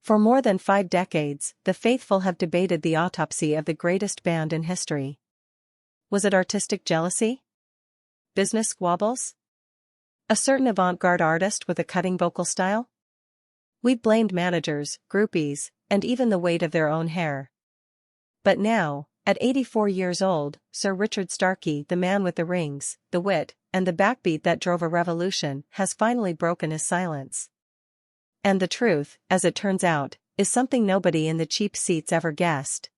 For more than 5 decades, the faithful have debated the autopsy of the greatest band in history. Was it artistic jealousy? Business squabbles? A certain avant-garde artist with a cutting vocal style? We blamed managers, groupies, and even the weight of their own hair. But now, at 84 years old, Sir Richard Starkey, the man with the rings, the wit, and the backbeat that drove a revolution, has finally broken his silence. And the truth, as it turns out, is something nobody in the cheap seats ever guessed.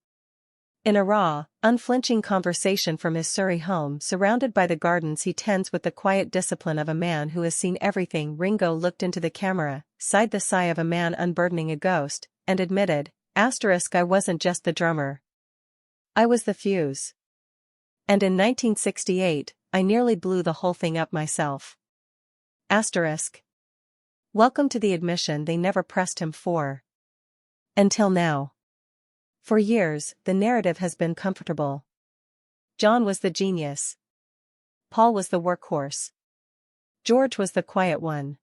In a raw, unflinching conversation from his Surrey home surrounded by the gardens he tends with the quiet discipline of a man who has seen everything, Ringo looked into the camera, sighed the sigh of a man unburdening a ghost, and admitted, "I wasn't just the drummer. I was the fuse. And in 1968, I nearly blew the whole thing up myself." Welcome to the admission they never pressed him for. Until now. For years, the narrative has been comfortable. John was the genius. Paul was the workhorse. George was the quiet one.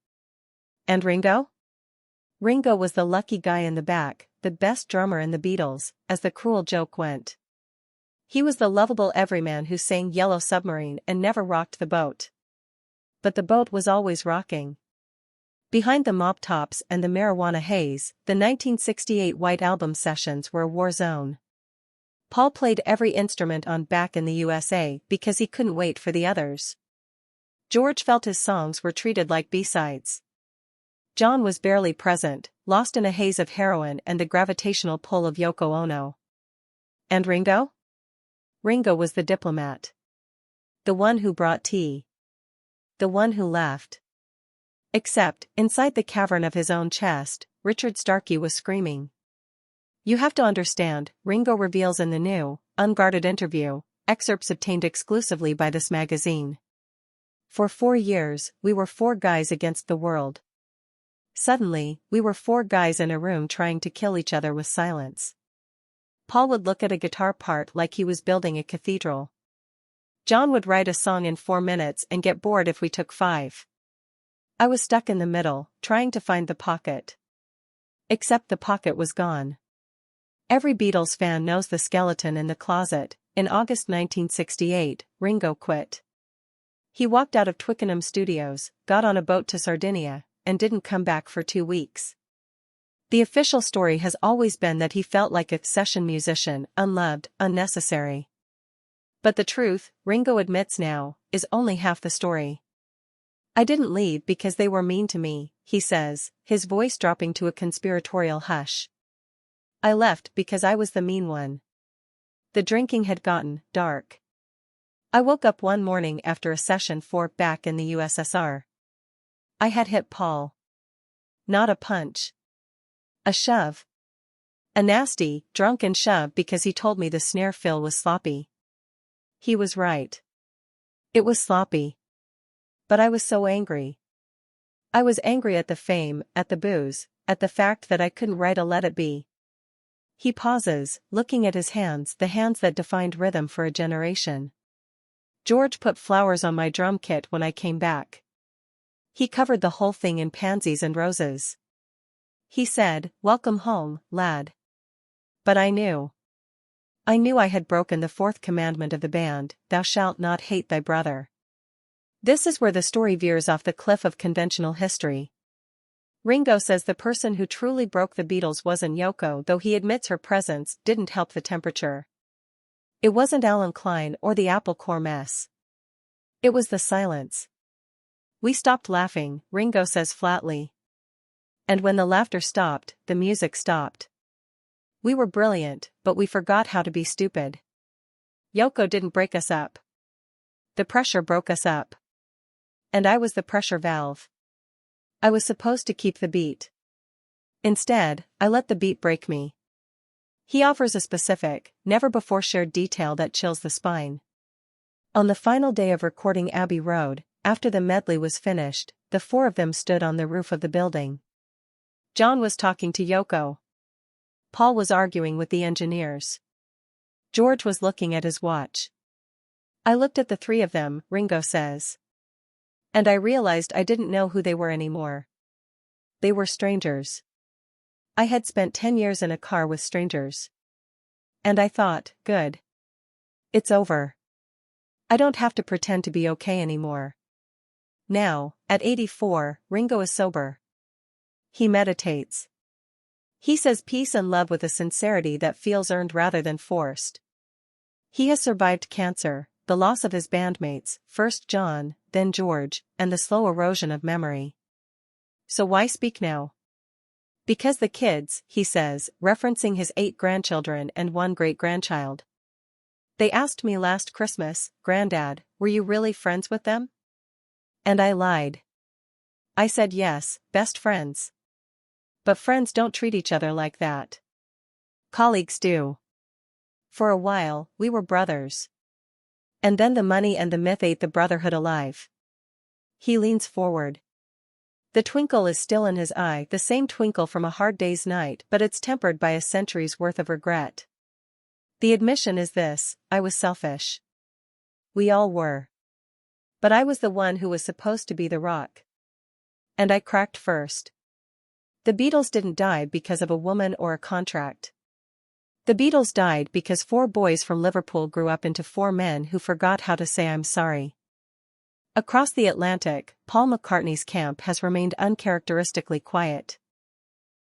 And Ringo? Ringo was the lucky guy in the back, the best drummer in the Beatles, as the cruel joke went. He was the lovable everyman who sang Yellow Submarine and never rocked the boat. But the boat was always rocking. Behind the mop tops and the marijuana haze, the 1968 White Album sessions were a war zone. Paul played every instrument on Back in the USA because he couldn't wait for the others. George felt his songs were treated like B-sides. John was barely present, lost in a haze of heroin and the gravitational pull of Yoko Ono. And Ringo? Ringo was the diplomat. The one who brought tea. The one who laughed. Except, inside the cavern of his own chest, Richard Starkey was screaming. You have to understand, Ringo reveals in the new, unguarded interview, excerpts obtained exclusively by this magazine. For 4 years, we were 4 guys against the world. Suddenly, we were 4 guys in a room trying to kill each other with silence. Paul would look at a guitar part like he was building a cathedral. John would write a song in 4 minutes and get bored if we took 5. I was stuck in the middle, trying to find the pocket. Except the pocket was gone. Every Beatles fan knows the skeleton in the closet. In August 1968, Ringo quit. He walked out of Twickenham Studios, got on a boat to Sardinia, and didn't come back for 2 weeks. The official story has always been that he felt like a session musician, unloved, unnecessary. But the truth, Ringo admits now, is only half the story. I didn't leave because they were mean to me, he says, his voice dropping to a conspiratorial hush. I left because I was the mean one. The drinking had gotten dark. I woke up one morning after a session for Back in the USSR. I had hit Paul. Not a punch. A shove. A nasty, drunken shove because he told me the snare fill was sloppy. He was right. It was sloppy. But I was so angry. I was angry at the fame, at the booze, at the fact that I couldn't write a Let It Be. He pauses, looking at his hands, the hands that defined rhythm for a generation. George put flowers on my drum kit when I came back. He covered the whole thing in pansies and roses. He said, "Welcome home, lad." But I knew. I knew I had broken the 4th commandment of the band, thou shalt not hate thy brother. This is where the story veers off the cliff of conventional history. Ringo says the person who truly broke the Beatles wasn't Yoko, though he admits her presence didn't help the temperature. It wasn't Alan Klein or the Apple Corps mess. It was the silence. We stopped laughing, Ringo says flatly. And when the laughter stopped, the music stopped. We were brilliant, but we forgot how to be stupid. Yoko didn't break us up. The pressure broke us up. And I was the pressure valve. I was supposed to keep the beat. Instead, I let the beat break me. He offers a specific, never-before-shared detail that chills the spine. On the final day of recording Abbey Road, after the medley was finished, the 4 of them stood on the roof of the building. John was talking to Yoko. Paul was arguing with the engineers. George was looking at his watch. I looked at the 3 of them, Ringo says. And I realized I didn't know who they were anymore. They were strangers. I had spent 10 years in a car with strangers. And I thought, good. It's over. I don't have to pretend to be okay anymore. Now, at 84, Ringo is sober. He meditates. He says peace and love with a sincerity that feels earned rather than forced. He has survived cancer, the loss of his bandmates, first John, then George, and the slow erosion of memory. So why speak now? Because the kids, he says, referencing his 8 grandchildren and 1 great-grandchild. They asked me last Christmas, "Granddad, were you really friends with them?" And I lied. I said yes, best friends. But friends don't treat each other like that. Colleagues do. For a while, we were brothers. And then the money and the myth ate the brotherhood alive. He leans forward. The twinkle is still in his eye, the same twinkle from a hard day's night, but it's tempered by a century's worth of regret. The admission is this: I was selfish. We all were. But I was the one who was supposed to be the rock. And I cracked first. The Beatles didn't die because of a woman or a contract. The Beatles died because 4 boys from Liverpool grew up into 4 men who forgot how to say I'm sorry. Across the Atlantic, Paul McCartney's camp has remained uncharacteristically quiet.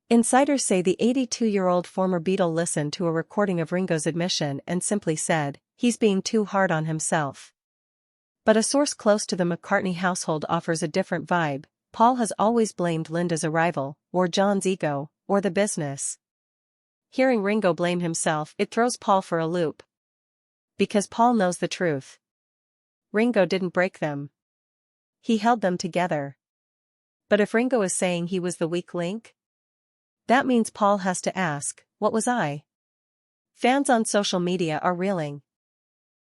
Insiders say the 82-year-old former Beatle listened to a recording of Ringo's admission and simply said, he's being too hard on himself. But a source close to the McCartney household offers a different vibe. Paul has always blamed Linda's arrival, or John's ego, or the business. Hearing Ringo blame himself, it throws Paul for a loop. Because Paul knows the truth. Ringo didn't break them. He held them together. But if Ringo is saying he was the weak link, that means Paul has to ask, what was I? Fans on social media are reeling.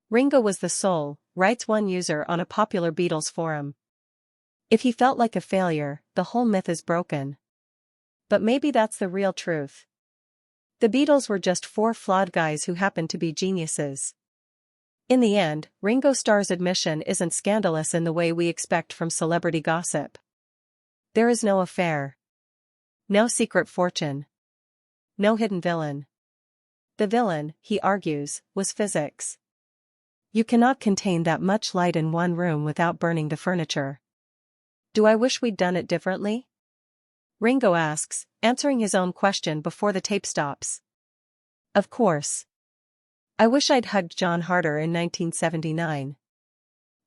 Ringo was the soul, writes one user on a popular Beatles forum. If he felt like a failure, the whole myth is broken. But maybe that's the real truth. The Beatles were just 4 flawed guys who happened to be geniuses. In the end, Ringo Starr's admission isn't scandalous in the way we expect from celebrity gossip. There is no affair. No secret fortune. No hidden villain. The villain, he argues, was physics. You cannot contain that much light in one room without burning the furniture. Do I wish we'd done it differently? Ringo asks, answering his own question before the tape stops. Of course. I wish I'd hugged John harder in 1979.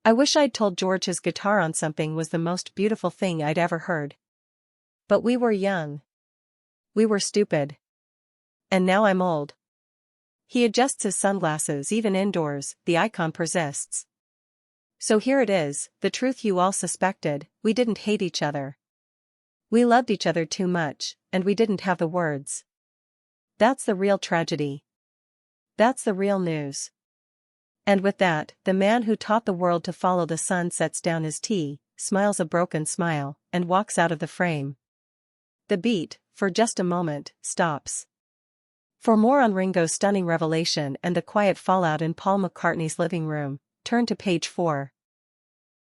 I wish I'd told George his guitar on something was the most beautiful thing I'd ever heard. But we were young. We were stupid. And now I'm old. He adjusts his sunglasses even indoors, the icon persists. So here it is, the truth you all suspected: we didn't hate each other. We loved each other too much, and we didn't have the words. That's the real tragedy. That's the real news. And with that, the man who taught the world to follow the sun sets down his tea, smiles a broken smile, and walks out of the frame. The beat, for just a moment, stops. For more on Ringo's stunning revelation and the quiet fallout in Paul McCartney's living room, turn to page 4.